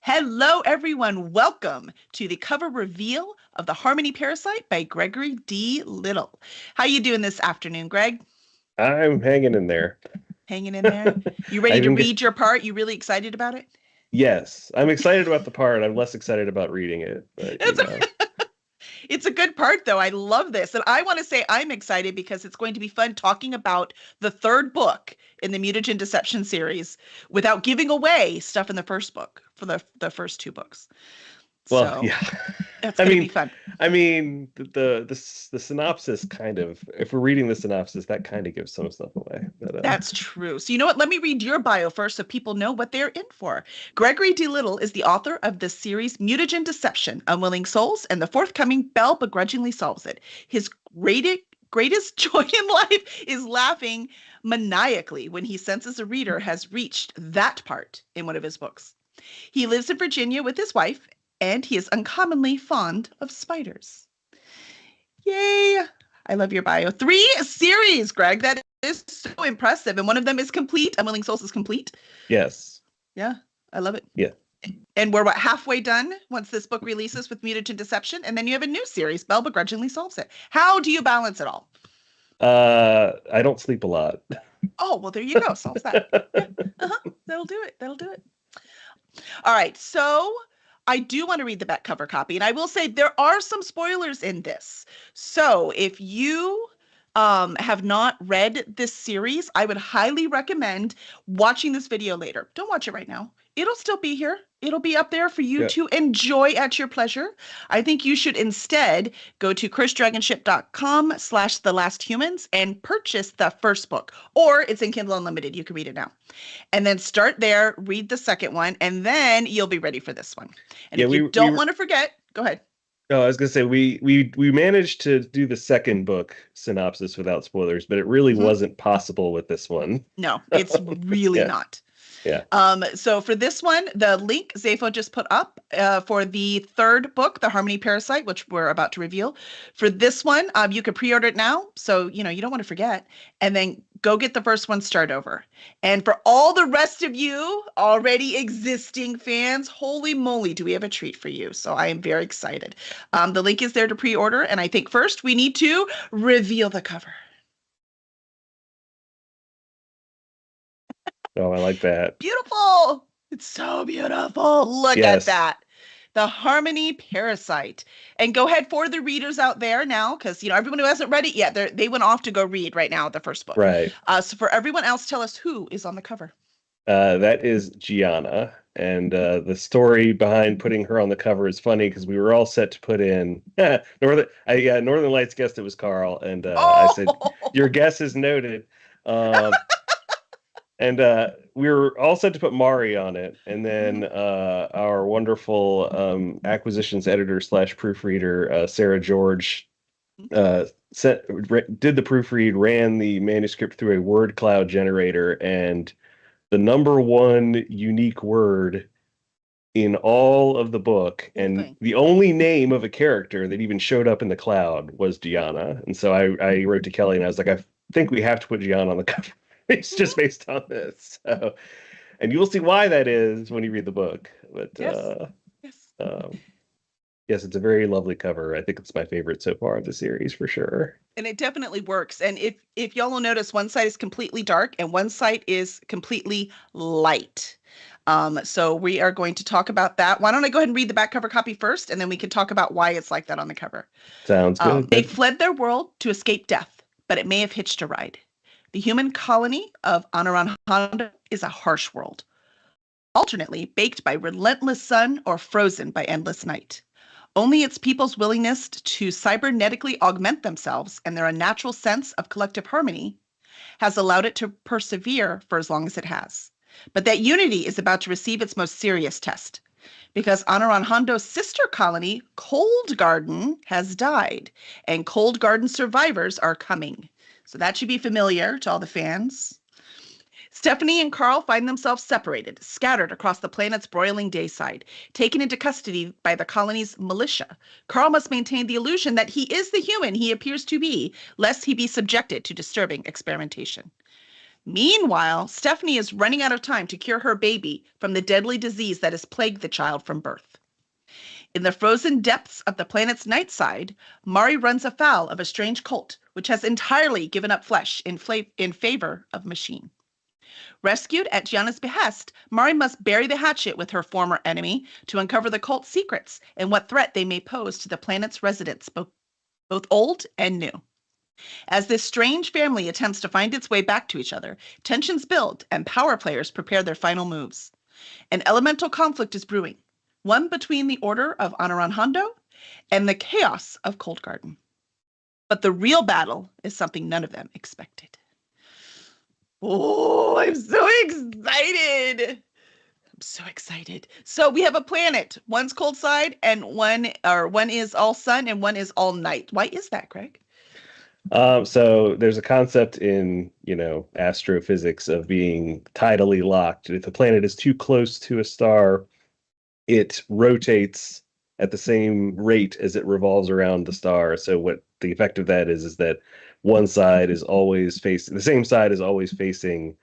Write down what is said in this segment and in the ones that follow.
Hello, everyone. Welcome to the cover reveal of The Harmony Parasite by Gregory D. Little. How you doing this afternoon, Greg? I'm hanging in there. Hanging in there? You I ready to didn't get, read your part? You really excited about it? yes, I'm excited about the part. I'm less excited about reading it, but It's it's a good part, though. I love this. And I want to say I'm excited because it's going to be fun talking about the third book in the Mutagen Deception series without giving away stuff in the first book for the first two books. well, So yeah. that's I going to be mean, fun. the synopsis kind of, if we're reading the synopsis, that kind of gives some stuff away. But That's true. So, you know what? Let me read your bio first so people know what they're in for. Gregory D. Little is the author of the series Mutagen Deception, Unwilling Souls, and the forthcoming Belle Begrudgingly Solves It. His greatest joy in life is laughing maniacally when he senses a reader has reached that part in one of his books. He lives in Virginia with his wife, and he is uncommonly fond of spiders. Yay! I love your bio. 3 series, Greg. That is so impressive. And one of them is complete. Unwilling Souls is complete. yes, Yeah, I love it. yeah. And we're halfway done once this book releases with Mutagen Deception. And then you have a new series, Belle Begrudgingly Solves It. How do you balance it all? I don't sleep a lot. Oh, well, there you go. Solves that. Yeah. That'll do it. That'll do it. All right. So I do want to read the back cover copy. And I will say there are some spoilers in this. So if you have not read this series, I would highly recommend watching this video later. Don't watch it right now. It'll still be here. It'll be up there for you Yeah, to enjoy at your pleasure. I think you should instead go to chrisdragonship.com/thelast humans and purchase the first book, or it's in Kindle Unlimited. You can read it now. And then start there, read the second one, and then you'll be ready for this one. And yeah. if you We don't want to forget, go ahead. Oh, I was gonna say we managed to do the second book synopsis without spoilers, but it really Mhm. wasn't possible with this one. No, it's really Yeah, not. yeah. So for this one, the link Zafo just put up for the third book, The Harmony Parasite, which we're about to reveal. For this one, you can pre-order it now, so you know you don't want to forget, and then go get the first one, start over. And for all the rest of you already existing fans, holy moly, do we have a treat for you? So I am very excited. The link is there to pre-order, and I think first we need to reveal the cover. Oh, I like that. Beautiful. It's so beautiful. Look at Yes, that. The Harmony Parasite. And go ahead for the readers out there now, because you know everyone who hasn't read it yet, they went off to go read right now the first book. right. So for everyone else, tell us who is on the cover. That is Gianna, and the story behind putting her on the cover is funny because we were all set to put in Northern Lights guessed it was Carl, and I said Oh, your guess is noted. Um, and we were all set to put Mari on it, and then mhm. our wonderful acquisitions editor slash proofreader Sarah George did the proofread, ran the manuscript through a word cloud generator, and the number one unique word in all of the book, Whole and thing. the only name of a character that even showed up in the cloud was Gianna. And so I wrote to Kelly and I was like, I think we have to put Gianna on the cover. It's just Mhm. based on this. So, and you'll see why that is when you read the book. But Yes. Yes. um, yes, it's a very lovely cover. I think it's my favorite so far of the series for sure. And it definitely works. And if y'all will notice, one side is completely dark and one side is completely light. So we are going to talk about that. Why don't I go ahead and read the back cover copy first, and then we can talk about why it's like that on the cover. Sounds good. They fled their world to escape death, but it may have hitched a ride. The human colony of Anaran is a harsh world, alternately baked by relentless sun or frozen by endless night. Only its people's willingness to cybernetically augment themselves and their unnatural sense of collective harmony has allowed it to persevere for as long as it has. But that unity is about to receive its most serious test because Anaranjando's sister colony, Cold Garden, has died, and Cold Garden survivors are coming. So that should be familiar to all the fans. Stephanie and Carl find themselves separated, scattered across the planet's broiling dayside, taken into custody by the colony's militia. Carl must maintain the illusion that he is the human he appears to be, lest he be subjected to disturbing experimentation. Meanwhile, Stephanie is running out of time to cure her baby from the deadly disease that has plagued the child from birth. In the frozen depths of the planet's night side, Mari runs afoul of a strange cult which has entirely given up flesh in favor of machine. Rescued at Gianna's behest, Mari must bury the hatchet with her former enemy to uncover the cult's secrets and what threat they may pose to the planet's residents, both old and new. As this strange family attempts to find its way back to each other, tensions build and power players prepare their final moves. An elemental conflict is brewing, one between the Order of Anaran Hondo and the chaos of Cold Garden. But the real battle is something none of them expected. Oh, I'm so excited. I'm so excited. So we have a planet. One's cold side and one is all sun and one is all night. Why is that, Greg? So there's a concept in, astrophysics of being tidally locked. If a planet is too close to a star, it rotates at the same rate as it revolves around the star. So what the effect of that is that one side is always facing the same side is always facing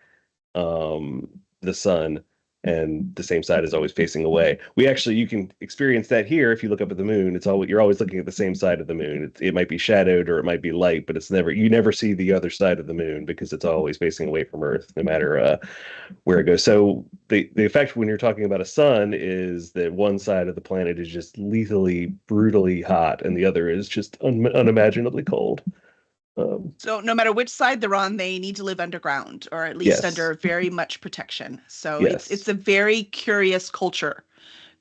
the sun, and the same side is always facing away. You can experience that here if you look up at the moon. You're always looking at the same side of the moon. It might be shadowed or it might be light, but you never see the other side of the moon because it's always facing away from Earth, no matter where it goes. So the effect when you're talking about a sun is that one side of the planet is just lethally, brutally hot, and the other is just unimaginably cold. So no matter which side they're on, they need to live underground or at least Yes. under very much protection. So Yes. it's a very curious culture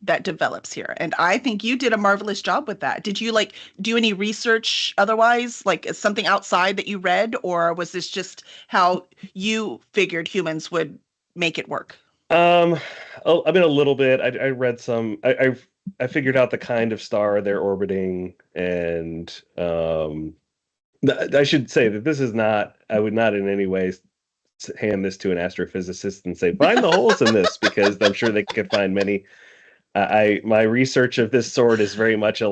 that develops here. And I think you did a marvelous job with that. Did you do any research otherwise, like something outside that you read, or was this just how you figured humans would make it work? I mean, a little bit. I read some. I figured out the kind of star they're orbiting, and I should say that this is not. I would not in any way hand this to an astrophysicist and say find the holes in this, because I'm sure they could find many. My research of this sort is very much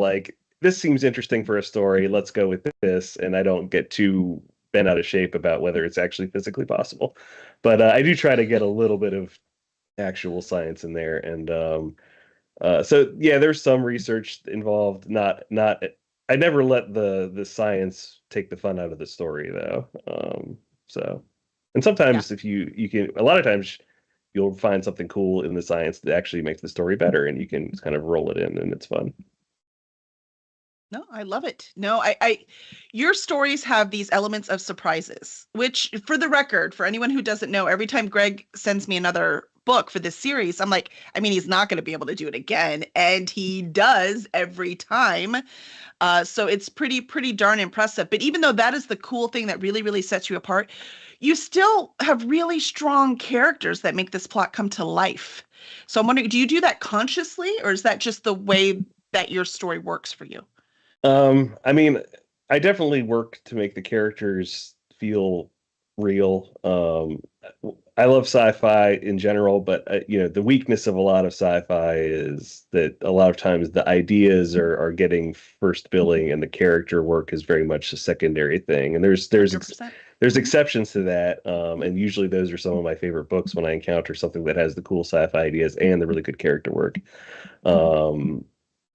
this seems interesting for a story. Let's go with this, and I don't get too bent out of shape about whether it's actually physically possible. But I do try to get a little bit of actual science in there, and so yeah, there's some research involved. Not I never let the science take the fun out of the story, though. So, and sometimes if you can, a lot of times you'll find something cool in the science that actually makes the story better, and you can kind of roll it in, and it's fun. No, I love it. No, your stories have these elements of surprises, which, for the record, for anyone who doesn't know, every time Greg sends me another book for this series, I'm like, I mean, he's not going to be able to do it again, and he does every time. So it's pretty darn impressive. But even though that is the cool thing that really, really sets you apart, you still have really strong characters that make this plot come to life. So I'm wondering, do you do that consciously, or is that just the way that your story works for you? I mean, I definitely work to make the characters feel real. I love sci-fi in general, but the weakness of a lot of sci-fi is that a lot of times the ideas are getting first billing, and the character work is very much a secondary thing. And there's 100%. exceptions to that, and usually those are some of my favorite books when I encounter something that has the cool sci-fi ideas and the really good character work.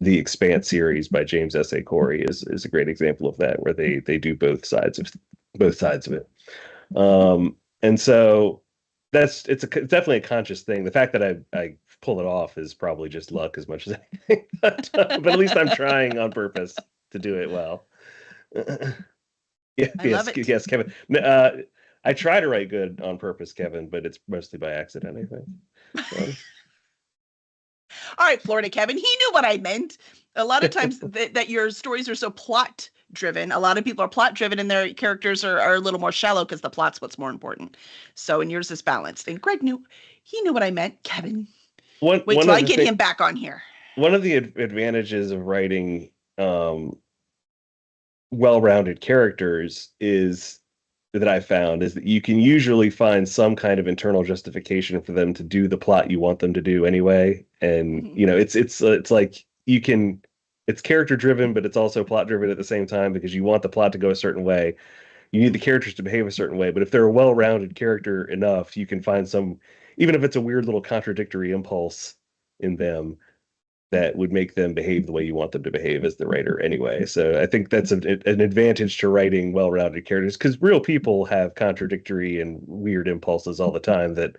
The Expanse series by James S. A. Corey is a great example of that, where they do both sides of it. And so it's definitely a conscious thing. The fact that I pull it off is probably just luck as much as anything, but at least I'm trying on purpose to do it well. I love it. Yes, Kevin. I try to write good on purpose, Kevin, but it's mostly by accident, I think. So. All right, Florida Kevin, he knew what I meant. A lot of times that your stories are so plot driven. A lot of people are plot driven and their characters are a little more shallow because the plot's what's more important. So, and yours is balanced. And Greg knew what I meant, Kevin. Wait till I get him back on here. One of the advantages of writing well-rounded characters that I found is that you can usually find some kind of internal justification for them to do the plot you want them to do anyway. And it's like it's character driven, but it's also plot driven at the same time, because you want the plot to go a certain way. You need the characters to behave a certain way, but if they're a well-rounded character enough, you can find some, even if it's a weird little contradictory impulse in them that would make them behave the way you want them to behave as the writer anyway. So I think that's an advantage to writing well-rounded characters, because real people have contradictory and weird impulses all the time, that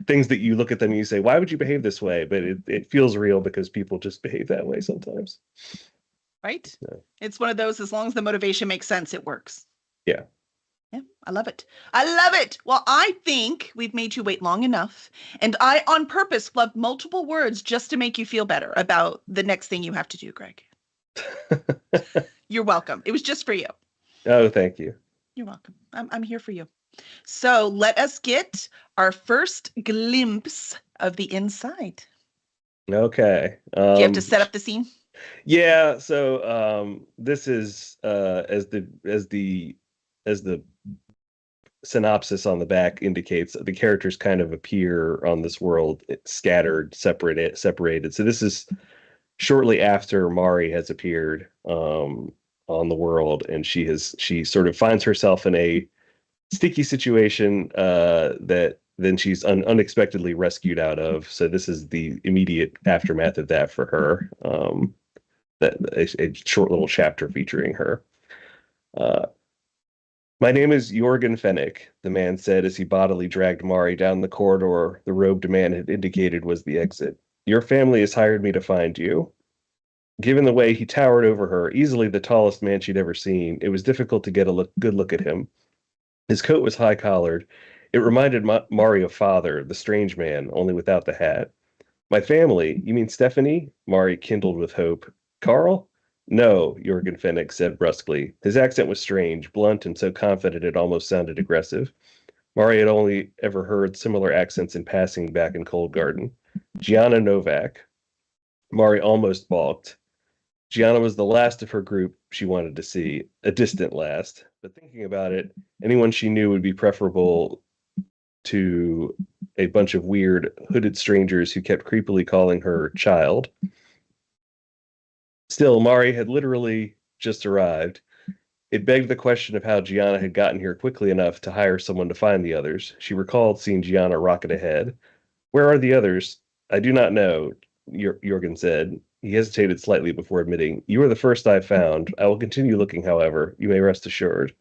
things that you look at them and you say, why would you behave this way? But it feels real because people just behave that way sometimes. Right? Yeah. It's one of those, as long as the motivation makes sense, it works. Yeah. Yeah, I love it. I love it. Well, I think we've made you wait long enough. And I, on purpose, flubbed multiple words just to make you feel better about the next thing you have to do, Greg. You're welcome. It was just for you. Oh, thank you. You're welcome. I'm here for you. So let us get our first glimpse of the inside. Okay. Do you have to set up the scene? Yeah, so this is as the synopsis on the back indicates, the characters kind of appear on this world scattered, separated. So this is shortly after Mari has appeared on the world, and she sort of finds herself in a sticky situation that then she's unexpectedly rescued out of. So this is the immediate aftermath of that for her. That a short little chapter featuring her. Uh, My name is Jorgen Fennick, the man said as he bodily dragged Mari down the corridor the robed man had indicated was the exit. Your family has hired me to find you. Given the way he towered over her, easily the tallest man she'd ever seen, it was difficult to get a good look at him. His coat was high-collared. It reminded Mari of Father, the strange man, only without the hat. My family? You mean Stephanie? Mari kindled with hope. Carl? No, Jorgen Fennick said brusquely. His accent was strange, blunt, and so confident it almost sounded aggressive. Mari had only ever heard similar accents in passing back in Cold Garden. Gianna Novak. Mari almost balked. Gianna was the last of her group she wanted to see, a distant last. But thinking about it, anyone she knew would be preferable to a bunch of weird, hooded strangers who kept creepily calling her child. Still, Mari had literally just arrived. It begged the question of how Gianna had gotten here quickly enough to hire someone to find the others. She recalled seeing Gianna rocket ahead. Where are the others? I do not know, Jorgen said. He hesitated slightly before admitting, You are the first I've found. I will continue looking, however. You may rest assured.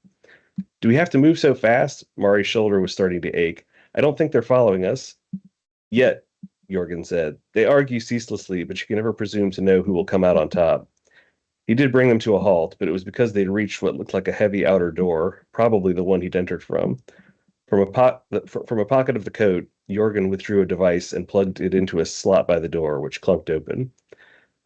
Do we have to move so fast? Mari's shoulder was starting to ache. I don't think they're following us. Yet, Jorgen said. They argue ceaselessly, but you can never presume to know who will come out on top. He did bring them to a halt, but it was because they'd reached what looked like a heavy outer door, probably the one he'd entered from. From a pocket of the coat, Jorgen withdrew a device and plugged it into a slot by the door, which clunked open.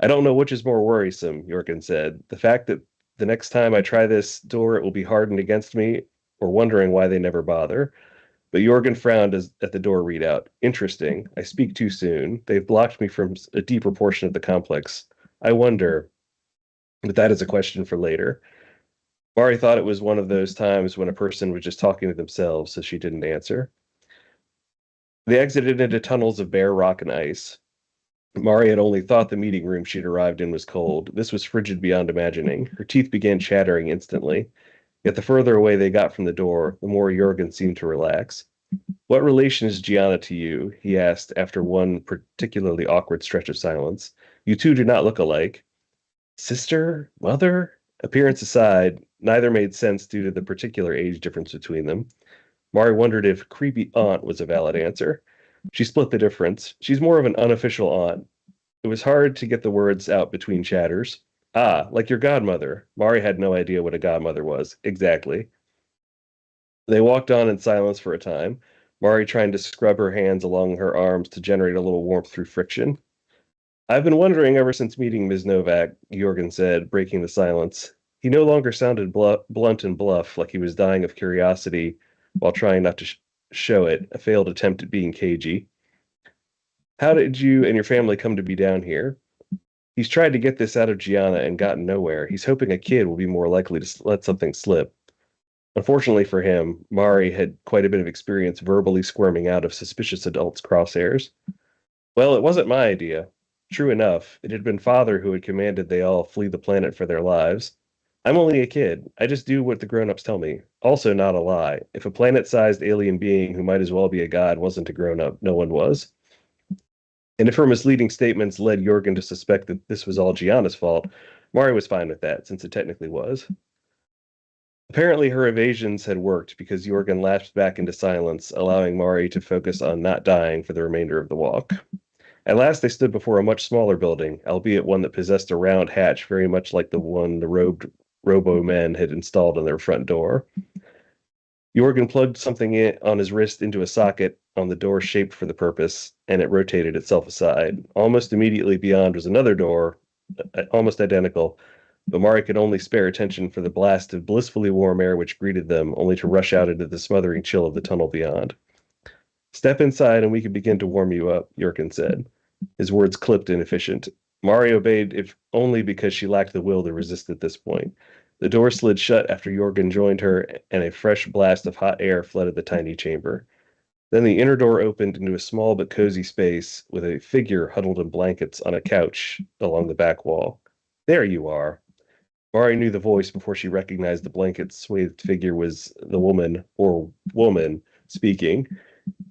I don't know which is more worrisome, Jorgen said. The fact that the next time I try this door, it will be hardened against me, or wondering why they never bother. But Jorgen frowned at the door readout. Interesting. I speak too soon. They've blocked me from a deeper portion of the complex. I wonder. But that is a question for later. Mari thought it was one of those times when a person was just talking to themselves, so she didn't answer. They exited into tunnels of bare rock and ice. Mari had only thought the meeting room she'd arrived in was cold. This was frigid beyond imagining. Her teeth began chattering instantly. Yet the further away they got from the door, the more Jorgen seemed to relax. What relation is Gianna to you? He asked after one particularly awkward stretch of silence. You two do not look alike. Sister? Mother? Appearance aside, neither made sense due to the particular age difference between them. Mari wondered if creepy aunt was a valid answer. She split the difference. She's more of an unofficial aunt. It was hard to get the words out between chatters. Ah, like your godmother. Mari had no idea what a godmother was. Exactly. They walked on in silence for a time, Mari trying to scrub her hands along her arms to generate a little warmth through friction. I've been wondering ever since meeting Ms. Novak, Jorgen said, breaking the silence. He no longer sounded blunt and bluff, like he was dying of curiosity while trying not to show it, a failed attempt at being cagey. How did you and your family come to be down here? He's tried to get this out of Gianna and gotten nowhere. He's hoping a kid will be more likely to let something slip. Unfortunately for him, Mari had quite a bit of experience verbally squirming out of suspicious adults' crosshairs. Well, it wasn't my idea. True enough, it had been Father who had commanded they all flee the planet for their lives. I'm only a kid. I just do what the grown-ups tell me. Also not a lie. If a planet-sized alien being who might as well be a god wasn't a grown-up, no one was. And if her misleading statements led Jorgen to suspect that this was all Gianna's fault, Mari was fine with that, since it technically was. Apparently, her evasions had worked because Jorgen lapsed back into silence, allowing Mari to focus on not dying for the remainder of the walk. At last, they stood before a much smaller building, albeit one that possessed a round hatch very much like the one the robed robo men had installed on their front door. Jorgen plugged something on his wrist into a socket on the door shaped for the purpose, and it rotated itself aside. Almost immediately beyond was another door, almost identical, but Mari could only spare attention for the blast of blissfully warm air which greeted them, only to rush out into the smothering chill of the tunnel beyond. Step inside and we can begin to warm you up, Jurgen said. His words clipped and efficient. Mari obeyed, if only because she lacked the will to resist at this point. The door slid shut after Jorgen joined her, and a fresh blast of hot air flooded the tiny chamber. Then the inner door opened into a small but cozy space with a figure huddled in blankets on a couch along the back wall. There you are. Mari knew the voice before she recognized the blanket-swathed figure was the woman, or woman, speaking.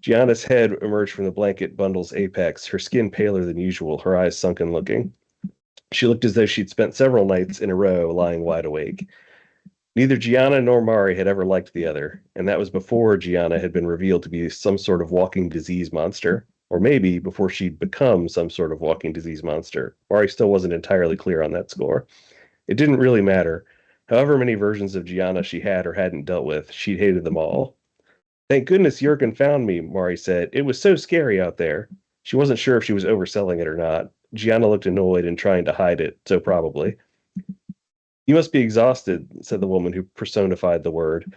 Gianna's head emerged from the blanket bundle's apex, her skin paler than usual, her eyes sunken looking. She looked as though she'd spent several nights in a row lying wide awake. Neither Gianna nor Mari had ever liked the other, and that was before Gianna had been revealed to be some sort of walking disease monster, or maybe before she'd become some sort of walking disease monster. Mari still wasn't entirely clear on that score. It didn't really matter. However many versions of Gianna she had or hadn't dealt with, she'd hated them all. Thank goodness Jurgen found me, Mari said. It was so scary out there. She wasn't sure if she was overselling it or not. Gianna looked annoyed and trying to hide it, so probably. You must be exhausted, said the woman who personified the word.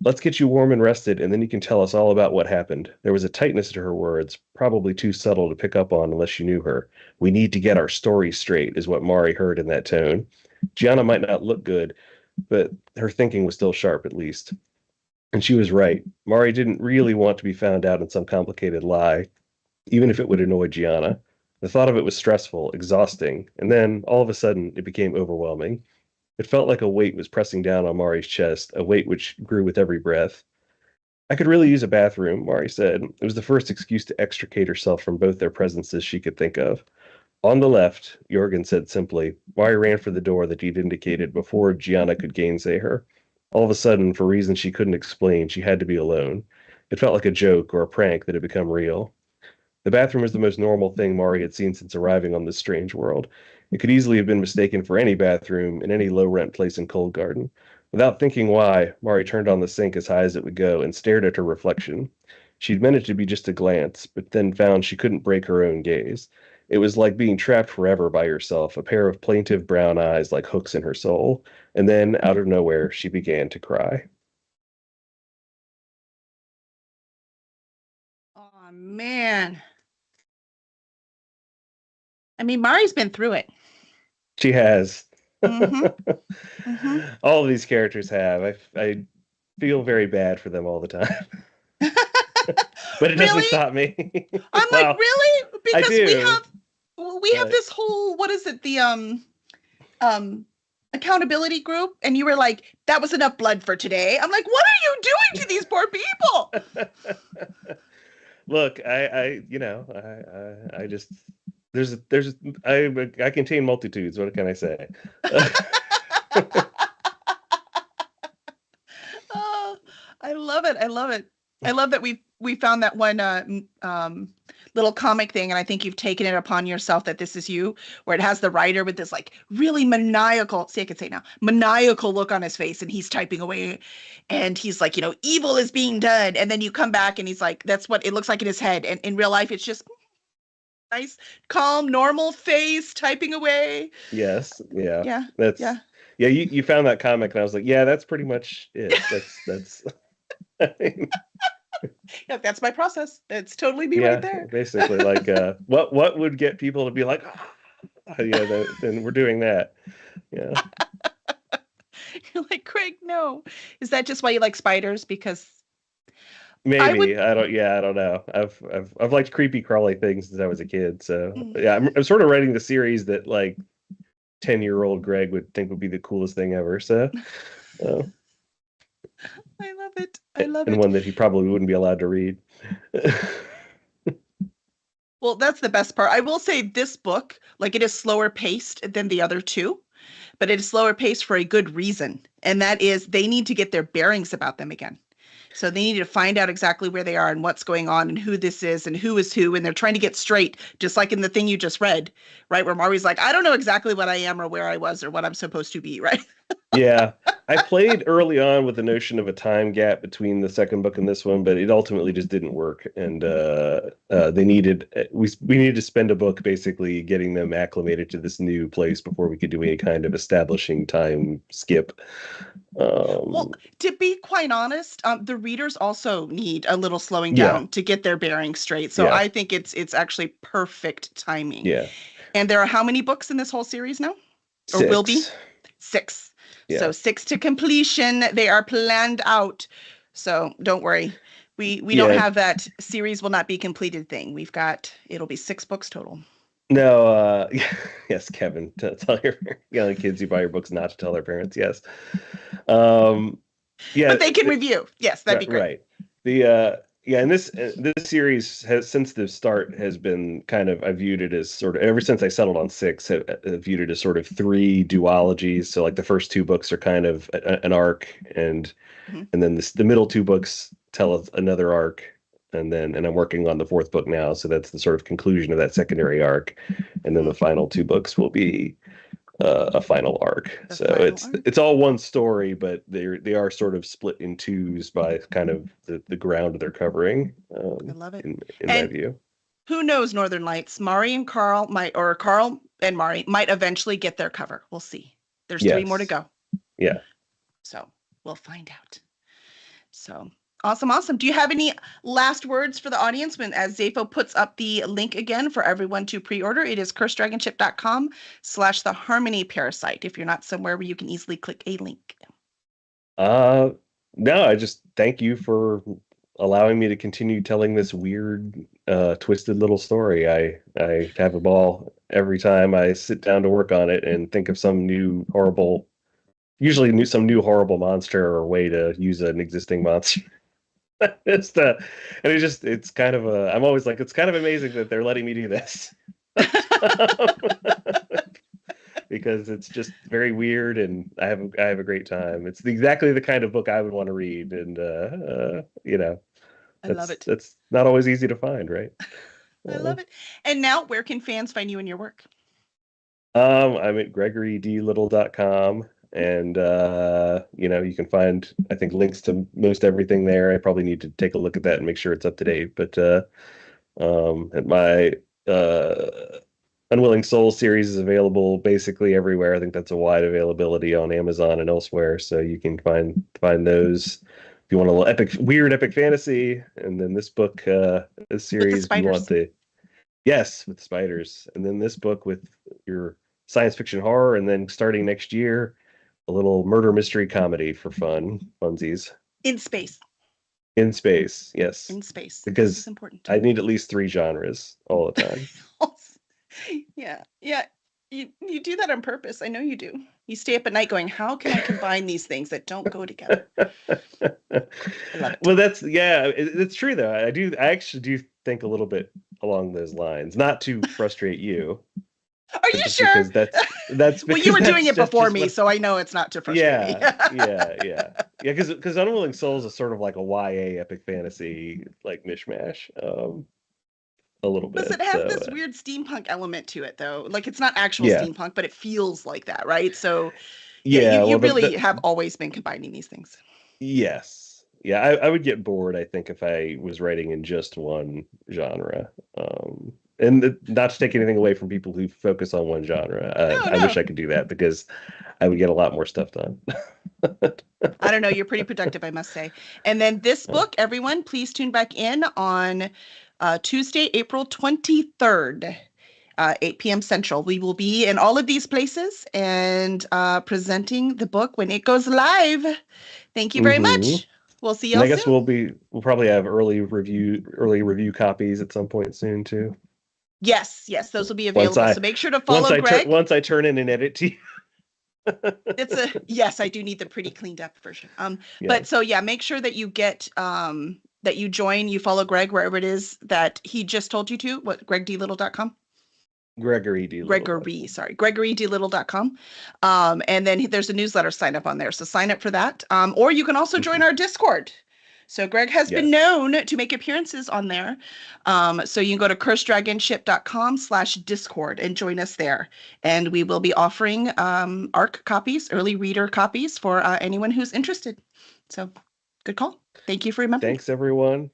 Let's get you warm and rested, and then you can tell us all about what happened. There was a tightness to her words, probably too subtle to pick up on unless you knew her. We need to get our story straight, is what Mari heard in that tone. Gianna might not look good, but her thinking was still sharp, at least. And she was right. Mari didn't really want to be found out in some complicated lie, even if it would annoy Gianna. The thought of it was stressful, exhausting, and then, all of a sudden, it became overwhelming. It felt like a weight was pressing down on Mari's chest, a weight which grew with every breath. I could really use a bathroom, Mari said. It was the first excuse to extricate herself from both their presences she could think of. On the left, Jorgen said simply. Mari ran for the door that he'd indicated before Gianna could gainsay her. All of a sudden, for reasons she couldn't explain, she had to be alone. It felt like a joke or a prank that had become real. The bathroom was the most normal thing Mari had seen since arriving on this strange world. It could easily have been mistaken for any bathroom in any low-rent place in Cold Garden. Without thinking why, Mari turned on the sink as high as it would go and stared at her reflection. She'd meant it to be just a glance, but then found she couldn't break her own gaze. It was like being trapped forever by herself, a pair of plaintive brown eyes like hooks in her soul. And then, out of nowhere, she began to cry. Oh man. I mean, Mari's been through it. She has. Mm-hmm. Mm-hmm. All of these characters have. I feel very bad for them all the time. But it doesn't Really? stop me. I'm Well, like, really? I Because do. we have But this whole, what is it, the um accountability group, and you were like, that was enough blood for today. I'm like, what are you doing to these poor people? look, I just there's I contain multitudes. What can I say? Oh, I love it. I love it. I love that we found that one little comic thing, and I think you've taken it upon yourself that this is you, where it has the writer with this like really maniacal, see, I can say it now, maniacal look on his face, and he's typing away, and he's like, evil is being done, and then you come back, and he's like, that's what it looks like in his head, and in real life, it's just nice, calm, normal face typing away. Yes, yeah. Yeah, That's yeah. yeah, you found that comic and I was like, yeah, that's pretty much it. That's Yeah, that's my process. It's totally me right yeah, there. basically like what would get people to be like, yeah, then we're doing that. Yeah. You're like, Craig, no. Is that just why you like spiders? Because I would. Maybe. I don't know. I've liked creepy crawly things since I was a kid. So Mm, yeah, I'm sort of writing the series that like 10-year-old Greg would think would be the coolest thing ever. So, uh, I love it. I love and it. one that he probably wouldn't be allowed to read. Well, that's the best part. I will say this book, like it is slower paced than the other two, but it is slower paced for a good reason. And that is they need to get their bearings about them again. So they need to find out exactly where they are and what's going on and who this is and who is who. And they're trying to get straight, just like in the thing you just read, right? Where Mari's like, I don't know exactly what I am or where I was or what I'm supposed to be, right? Yeah, I played early on with the notion of a time gap between the second book and this one, but it ultimately just didn't work. And they needed we needed to spend a book basically getting them acclimated to this new place before we could do any kind of establishing time skip. Well, to be quite honest, the readers also need a little slowing Yeah, down to get their bearings straight. So yeah, I think it's actually perfect timing. yeah. And there are how many books in this whole series now? Or will be? 6. 6. Yeah. So 6 to completion. They are planned out. So don't worry. We don't Yeah. have that series will not be completed thing. It'll be 6 books total. No, yes, Kevin, tell your young kids you buy your books not to tell their parents. Yes. Yeah, But they can review. Yes, that'd be great. right. The yeah, and this series has since the start has been kind of I viewed it as sort of ever since I settled on 6, I viewed it as sort of 3 duologies. So like the first 2 books are kind of an arc, and Mhm. then the middle 2 books tell another arc, and I'm working on the 4th book now, so that's the sort of conclusion of that secondary arc, and then the final 2 books will be a final arc. The So final arc. it's all one story, but they are sort of split in twos by kind of the ground they're covering. I love it. In my And view. who knows, Northern Lights? Mari and Carl might, or Carl and Mari might eventually get their cover. We'll see. There's 3 more to Yes. go. Yeah. So we'll find out. So awesome, awesome. Do you have any last words for the audience when as Zafo puts up the link again for everyone to pre-order? It is cursedragonship.com/the harmony parasite if you're not somewhere where you can easily click a link. No, I just thank you for allowing me to continue telling this weird, twisted little story. I have a ball every time I sit down to work on it and think of some new horrible, usually some new horrible monster or way to use an existing monster. It's and it's kind of I'm always like, it's kind of amazing that they're letting me do this. Because it's just very weird and I have a great time. It's exactly the kind of book I would want to read, and I love it. that's not always easy to find, right? I love it. And now where can fans find you and your work? I'm at gregorydlittle.com, and you can find I think links to most everything there. I probably need to take a look at that and make sure it's up to date, but at my Unwilling Souls series is available basically everywhere. I think that's a wide availability on Amazon and elsewhere, so you can find those if you want a little weird epic fantasy. And then this book, this series, if you want yes, with the spiders, and then this book with your science fiction horror, and then starting next year, a little murder mystery comedy for funsies. In space. In space, yes. In space. Because it's important. I need at least 3 genres all the time. Yeah. You do that on purpose. I know you do. You stay up at night going, how can I combine these things that don't go together? Well, it's true though. I actually do think a little bit along those lines, not to frustrate you. Are you sure? That's well, you were doing it before me, so I know it's not to frustrate me. Yeah. Because Unwilling Souls is sort of like a YA epic fantasy like mishmash. A little bit. Does it have this weird steampunk element to it, though? Like, it's not actual steampunk, but it feels like that, right? So, you really have always been combining these things. Yes. Yeah, I would get bored, I think, if I was writing in just one genre. And not to take anything away from people who focus on one genre. I wish I could do that because I would get a lot more stuff done. I don't know. You're pretty productive, I must say. And then this book, everyone, please tune back in on Tuesday, April 23rd, 8 p.m. Central. We will be in all of these places and presenting the book when it goes live. Thank you very much. We'll see you all soon. I guess we'll probably have early review copies at some point soon too. Yes, those will be Once available. I So make sure to follow Greg. once I turn in an edit to you. It's a yes, I do need the pretty cleaned up version. But Yes. so yeah, make sure that you get that you join, you follow Greg wherever it is that he just told you to. What, gregdlittle.com? GregoryDLittle.com. And then there's a newsletter sign up on there. So sign up for that. Or you can also join our Discord. So Greg has been known to make appearances on there. So you can go to cursedragonship.com/Discord and join us there. And we will be offering ARC copies, early reader copies for anyone who's interested. So good call. Thank you for remembering. Thanks, everyone.